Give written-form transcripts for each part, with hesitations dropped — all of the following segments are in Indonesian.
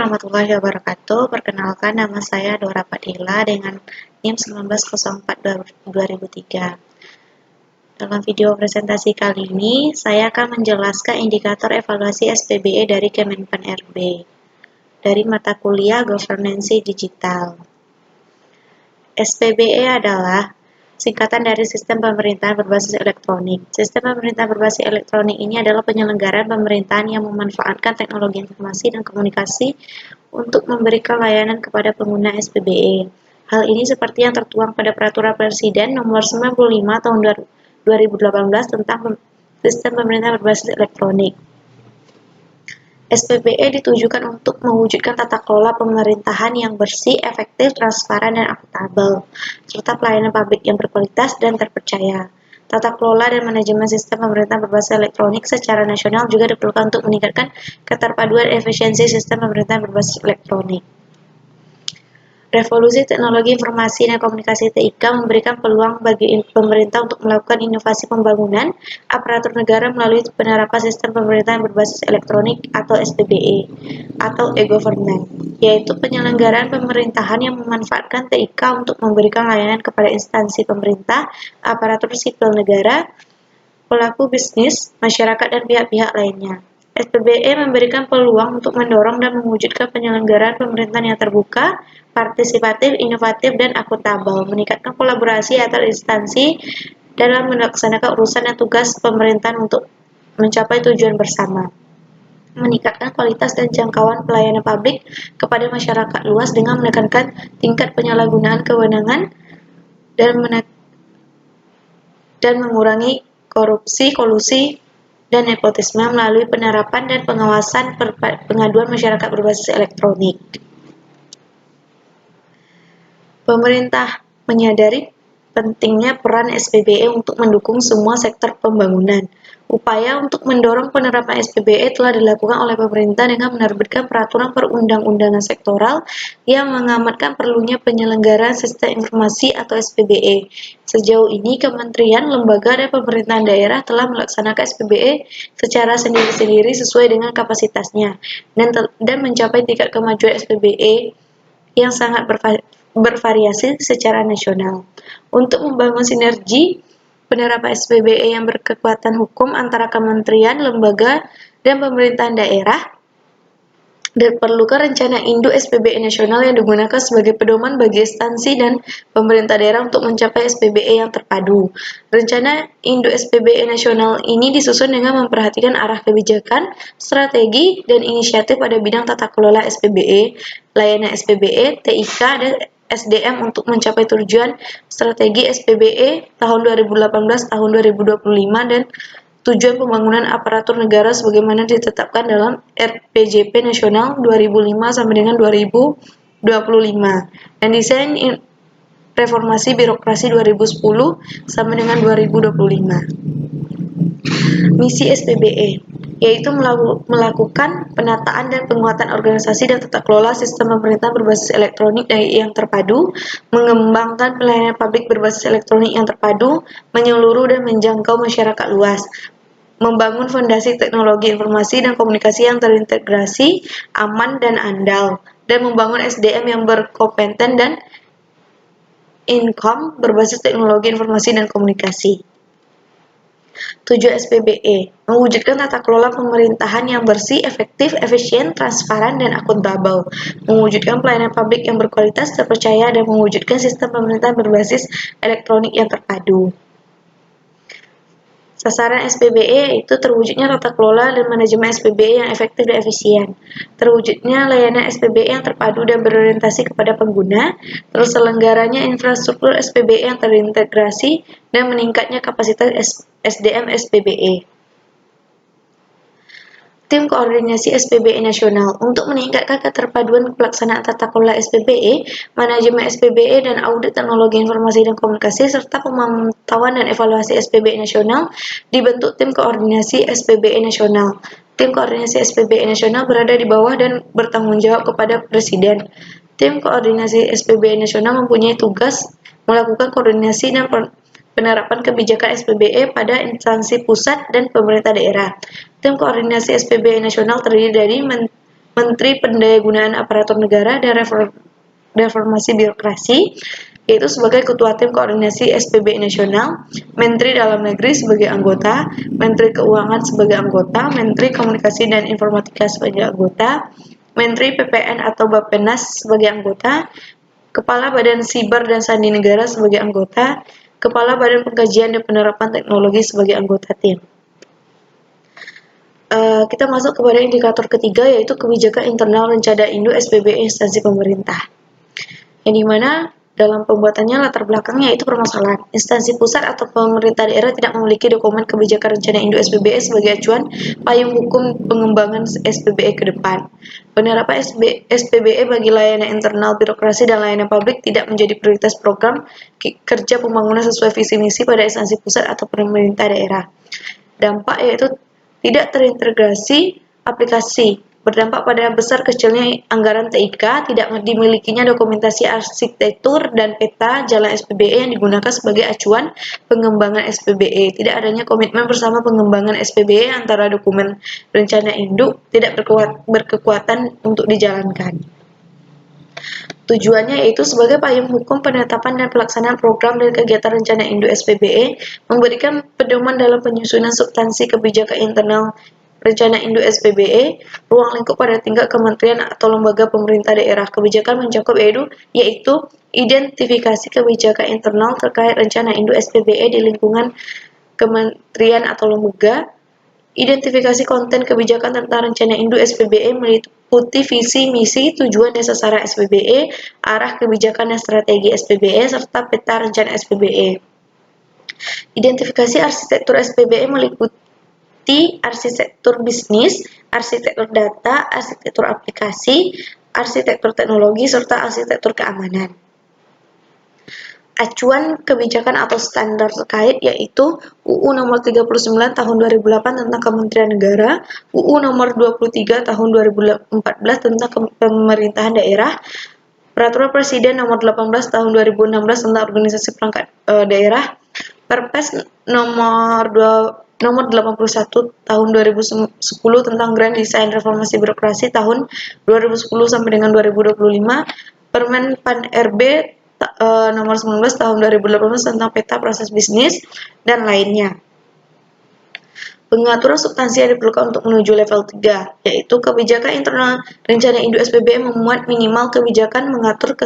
warahmatullahi wabarakatuh. Perkenalkan, nama saya Dora Padilla dengan NIM 1904-2003. Dalam video presentasi kali ini, saya akan menjelaskan indikator evaluasi SPBE dari Kemenpan RB dari mata kuliah Governance Digital. SPBE adalah singkatan dari Sistem Pemerintahan Berbasis Elektronik. Sistem pemerintahan berbasis elektronik ini adalah penyelenggaraan pemerintahan yang memanfaatkan teknologi informasi dan komunikasi untuk memberikan layanan kepada pengguna SPBE. Hal ini seperti yang tertuang pada Peraturan Presiden Nomor 95 Tahun 2018 tentang Sistem Pemerintahan Berbasis Elektronik. SPBE ditujukan untuk mewujudkan tata kelola pemerintahan yang bersih, efektif, transparan, dan akuntabel, serta pelayanan publik yang berkualitas dan terpercaya. Tata kelola dan manajemen sistem pemerintahan berbasis elektronik secara nasional juga diperlukan untuk meningkatkan keterpaduan efisiensi sistem pemerintahan berbasis elektronik. Revolusi teknologi informasi dan komunikasi TIK memberikan peluang bagi pemerintah untuk melakukan inovasi pembangunan aparatur negara melalui penerapan sistem pemerintahan berbasis elektronik atau SPBE atau e-government, yaitu penyelenggaraan pemerintahan yang memanfaatkan TIK untuk memberikan layanan kepada instansi pemerintah, aparatur sipil negara, pelaku bisnis, masyarakat, dan pihak-pihak lainnya. SPBE memberikan peluang untuk mendorong dan mewujudkan penyelenggaraan pemerintahan yang terbuka, partisipatif, inovatif, dan akuntabel, meningkatkan kolaborasi antar instansi dalam melaksanakan urusan dan tugas pemerintahan untuk mencapai tujuan bersama, meningkatkan kualitas dan jangkauan pelayanan publik kepada masyarakat luas dengan menekankan tingkat penyalahgunaan kewenangan dan mengurangi korupsi, kolusi, dan nepotisme melalui penerapan dan pengawasan pengaduan masyarakat berbasis elektronik. Pemerintah menyadari pentingnya peran SPBE untuk mendukung semua sektor pembangunan. Upaya untuk mendorong penerapan SPBE telah dilakukan oleh pemerintah dengan menerbitkan peraturan perundang-undangan sektoral yang mengamatkan perlunya penyelenggaraan sistem informasi atau SPBE. Sejauh ini, kementerian, lembaga, dan pemerintahan daerah telah melaksanakan SPBE secara sendiri-sendiri sesuai dengan kapasitasnya dan mencapai tingkat kemajuan SPBE yang sangat bervariasi secara nasional. Untuk membangun sinergi penerapan SPBE yang berkekuatan hukum antara kementerian, lembaga, dan pemerintahan daerah, diperlukan rencana induk SPBE nasional yang digunakan sebagai pedoman bagi instansi dan pemerintah daerah untuk mencapai SPBE yang terpadu. Rencana induk SPBE nasional ini disusun dengan memperhatikan arah kebijakan, strategi, dan inisiatif pada bidang tata kelola SPBE, layanan SPBE, TIK, dan SDM untuk mencapai tujuan strategi SPBE tahun 2018 tahun 2025 dan tujuan pembangunan aparatur negara sebagaimana ditetapkan dalam RPJP Nasional 2005 sampai dengan 2025 dan desain reformasi birokrasi 2010 sampai dengan 2025. Misi SPBE yaitu melakukan penataan dan penguatan organisasi dan tata kelola sistem pemerintahan berbasis elektronik yang terpadu, mengembangkan pelayanan publik berbasis elektronik yang terpadu, menyeluruh dan menjangkau masyarakat luas, membangun fondasi teknologi informasi dan komunikasi yang terintegrasi, aman, dan andal, dan membangun SDM yang berkompeten dan income berbasis teknologi informasi dan komunikasi. Tujuan SPBE, mewujudkan tata kelola pemerintahan yang bersih, efektif, efisien, transparan, dan akuntabel, mewujudkan pelayanan publik yang berkualitas, terpercaya, dan mewujudkan sistem pemerintahan berbasis elektronik yang terpadu. Sasaran SPBE yaitu terwujudnya tata kelola dan manajemen SPBE yang efektif dan efisien, terwujudnya layanan SPBE yang terpadu dan berorientasi kepada pengguna, terselenggaranya infrastruktur SPBE yang terintegrasi, dan meningkatnya kapasitas SDM SPBE. Tim Koordinasi SPBE Nasional untuk meningkatkan keterpaduan pelaksanaan tata kelola SPBE, manajemen SPBE, dan audit teknologi informasi dan komunikasi, serta pemantauan dan evaluasi SPBE Nasional, dibentuk Tim Koordinasi SPBE Nasional. Tim Koordinasi SPBE Nasional berada di bawah dan bertanggung jawab kepada Presiden. Tim Koordinasi SPBE Nasional mempunyai tugas melakukan koordinasi dan penerapan kebijakan SPBE pada instansi pusat dan pemerintah daerah. Tim Koordinasi SPBE Nasional terdiri dari Menteri Pendayagunaan Aparatur Negara dan Reformasi Birokrasi, yaitu sebagai Ketua Tim Koordinasi SPBE Nasional, Menteri Dalam Negeri sebagai anggota, Menteri Keuangan sebagai anggota, Menteri Komunikasi dan Informatika sebagai anggota, Menteri PPN atau Bappenas sebagai anggota, Kepala Badan Siber dan Sandi Negara sebagai anggota, Kepala Badan Pengkajian dan Penerapan Teknologi sebagai anggota tim. Kita masuk kepada indikator ketiga, yaitu kebijakan internal rencana induk SPBE instansi pemerintah, yang dimana dalam pembuatannya latar belakangnya yaitu permasalahan instansi pusat atau pemerintah daerah tidak memiliki dokumen kebijakan rencana induk SPBE sebagai acuan payung hukum pengembangan SPBE ke depan. Penerapan SPBE bagi layanan internal birokrasi dan layanan publik tidak menjadi prioritas program kerja pembangunan sesuai visi misi pada instansi pusat atau pemerintah daerah. Dampak yaitu tidak terintegrasi aplikasi, berdampak pada besar kecilnya anggaran TIK, tidak dimilikinya dokumentasi arsitektur dan peta jalan SPBE yang digunakan sebagai acuan pengembangan SPBE, tidak adanya komitmen bersama pengembangan SPBE antara dokumen rencana induk tidak berkekuatan untuk dijalankan. Tujuannya yaitu sebagai payung hukum penetapan dan pelaksanaan program dan kegiatan rencana induk SPBE, memberikan pedoman dalam penyusunan substansi kebijakan internal rencana induk SPBE, ruang lingkup pada tingkat kementerian atau lembaga pemerintah daerah. Kebijakan mencakup yaitu identifikasi kebijakan internal terkait rencana induk SPBE di lingkungan kementerian atau lembaga, identifikasi konten kebijakan tentang rencana induk SPBE meliputi visi, misi, tujuan dan sasaran SPBE, arah kebijakan dan strategi SPBE, serta peta rencana SPBE. Identifikasi arsitektur SPBE meliputi arsitektur bisnis, arsitektur data, arsitektur aplikasi, arsitektur teknologi, serta arsitektur keamanan. Acuan kebijakan atau standar terkait yaitu UU Nomor 39 Tahun 2008 tentang Kementerian Negara, UU Nomor 23 Tahun 2014 tentang Pemerintahan Daerah, Peraturan Presiden Nomor 18 Tahun 2016 tentang Organisasi Perangkat Daerah, Perpres Nomor 81 Tahun 2010 tentang Grand Design Reformasi Birokrasi tahun 2010 sampai dengan 2025, Permen Pan RB Nomor 19 Tahun 2018 tentang peta proses bisnis, dan lainnya. Pengaturan substansi yang diperlukan untuk menuju level 3, yaitu kebijakan internal rencana induk SPBE memuat minimal kebijakan mengatur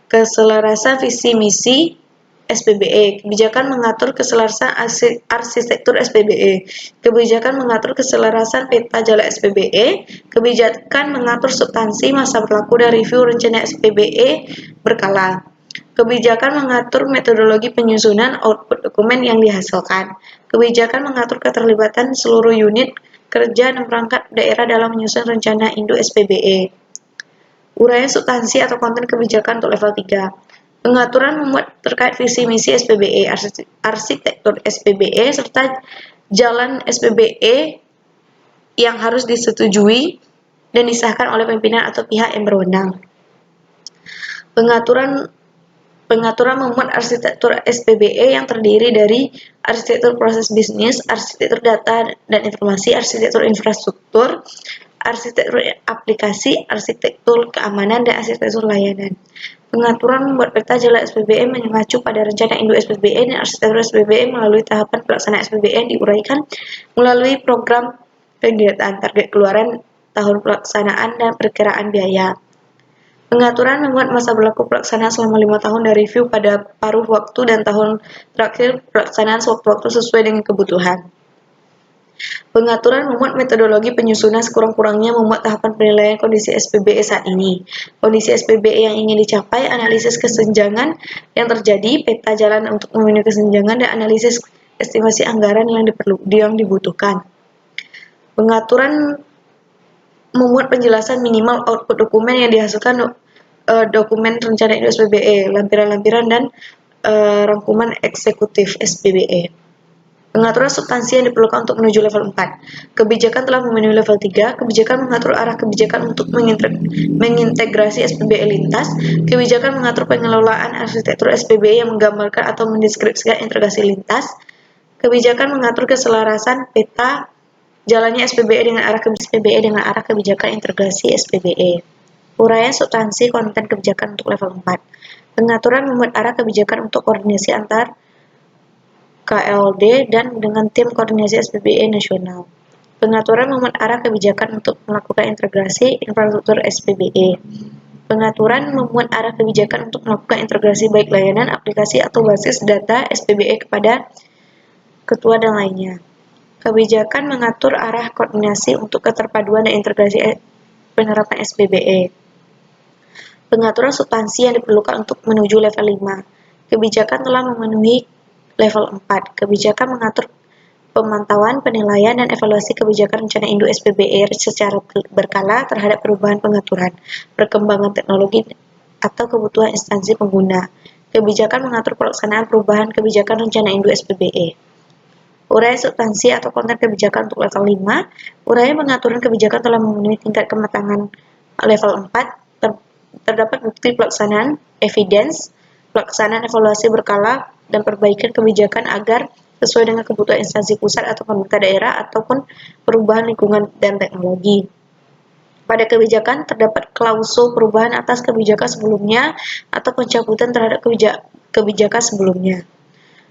keselarasan visi misi SPBE, kebijakan mengatur keselarasan arsitektur SPBE, kebijakan mengatur keselarasan peta jalan SPBE, kebijakan mengatur substansi masa berlaku dan review rencana SPBE berkala, kebijakan mengatur metodologi penyusunan output dokumen yang dihasilkan, kebijakan mengatur keterlibatan seluruh unit kerja dan perangkat daerah dalam menyusun rencana induk SPBE. Uraian substansi atau konten kebijakan untuk level 3. Pengaturan memuat terkait visi misi SPBE, arsitektur SPBE, serta jalan SPBE yang harus disetujui dan disahkan oleh pimpinan atau pihak yang berwenang. Pengaturan memuat arsitektur SPBE yang terdiri dari arsitektur proses bisnis, arsitektur data dan informasi, arsitektur infrastruktur, arsitektur aplikasi, arsitektur keamanan, dan arsitektur layanan. Pengaturan membuat peta jalan SPBE mengacu pada rencana induk SPBE dan arsitektur SPBE melalui tahapan pelaksanaan SPBE yang diuraikan melalui program kegiatan, target keluaran, tahun pelaksanaan, dan perkiraan biaya. Pengaturan membuat masa berlaku pelaksanaan selama 5 tahun dan review pada paruh waktu dan tahun terakhir pelaksanaan sewaktu-waktu sesuai dengan kebutuhan. Pengaturan memuat metodologi penyusunan sekurang-kurangnya memuat tahapan penilaian kondisi SPBE saat ini, kondisi SPBE yang ingin dicapai, analisis kesenjangan yang terjadi, peta jalan untuk memenuhi kesenjangan, dan analisis estimasi anggaran yang dibutuhkan. Pengaturan memuat penjelasan minimal output dokumen yang dihasilkan dokumen rencana induk SPBE, lampiran-lampiran, dan rangkuman eksekutif SPBE. Pengaturan substansi yang diperlukan untuk menuju level 4. Kebijakan telah memenuhi level 3. Kebijakan mengatur arah kebijakan untuk mengintegrasi SPBE lintas. Kebijakan mengatur pengelolaan arsitektur SPBE yang menggambarkan atau mendeskripsikan integrasi lintas. Kebijakan mengatur keselarasan peta Jalannya SPBE dengan arah kebijakan integrasi SPBE. Uraian substansi konten kebijakan untuk level 4. Pengaturan membuat arah kebijakan untuk koordinasi antar KLD dan dengan tim koordinasi SPBE nasional. Pengaturan membuat arah kebijakan untuk melakukan integrasi infrastruktur SPBE. Pengaturan membuat arah kebijakan untuk melakukan integrasi baik layanan, aplikasi, atau basis data SPBE kepada ketua dan lainnya. Kebijakan mengatur arah koordinasi untuk keterpaduan dan integrasi penerapan SPBE. Pengaturan substansi yang diperlukan untuk menuju level 5. Kebijakan telah memenuhi level 4. Kebijakan mengatur pemantauan, penilaian, dan evaluasi kebijakan rencana induk SPBE secara berkala terhadap perubahan pengaturan, perkembangan teknologi, atau kebutuhan instansi pengguna. Kebijakan mengatur pelaksanaan perubahan kebijakan rencana induk SPBE. Uraian substansi atau konten kebijakan untuk level 5. Uraian pengaturan kebijakan telah memenuhi tingkat kematangan level 4. Terdapat bukti pelaksanaan, evidence, pelaksanaan evaluasi berkala, dan perbaikan kebijakan agar sesuai dengan kebutuhan instansi pusat atau pemerintah daerah ataupun perubahan lingkungan dan teknologi. Pada kebijakan terdapat klausul perubahan atas kebijakan sebelumnya atau pencabutan terhadap kebijakan sebelumnya.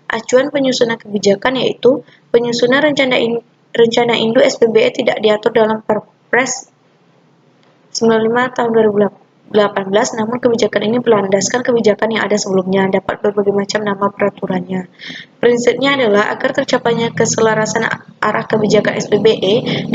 Acuan penyusunan kebijakan yaitu penyusunan rencana induk SPBE tidak diatur dalam Perpres 95 tahun 2018, namun kebijakan ini berlandaskan kebijakan yang ada sebelumnya, dapat berbagai macam nama peraturannya. Prinsipnya adalah agar tercapainya keselarasan arah kebijakan SPBE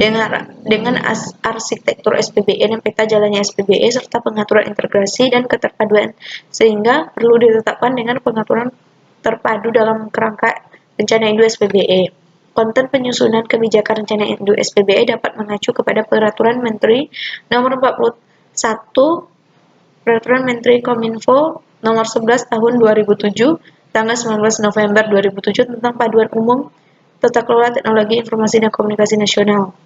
dengan arsitektur SPBE dan peta jalannya SPBE serta pengaturan integrasi dan keterpaduan, sehingga perlu ditetapkan dengan pengaturan terpadu dalam kerangka rencana induk SPBE. Konten penyusunan kebijakan rencana induk SPBE dapat mengacu kepada Peraturan Menteri Nomor 41 Peraturan Menteri Kominfo Nomor 11 Tahun 2007 tanggal 19 November 2007 tentang Panduan Umum Tata Kelola Teknologi Informasi dan Komunikasi Nasional.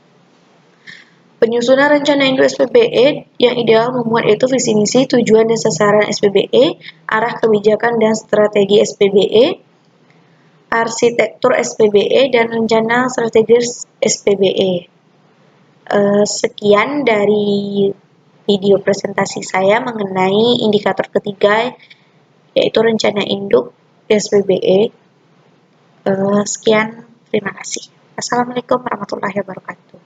Penyusunan rencana induk SPBE yang ideal memuat itu visi misi, tujuan dan sasaran SPBE, arah kebijakan dan strategi SPBE, arsitektur SPBE, dan rencana strategis SPBE. Sekian dari video presentasi saya mengenai indikator ketiga, yaitu rencana induk SPBE. Sekian, terima kasih. Assalamualaikum warahmatullahi wabarakatuh.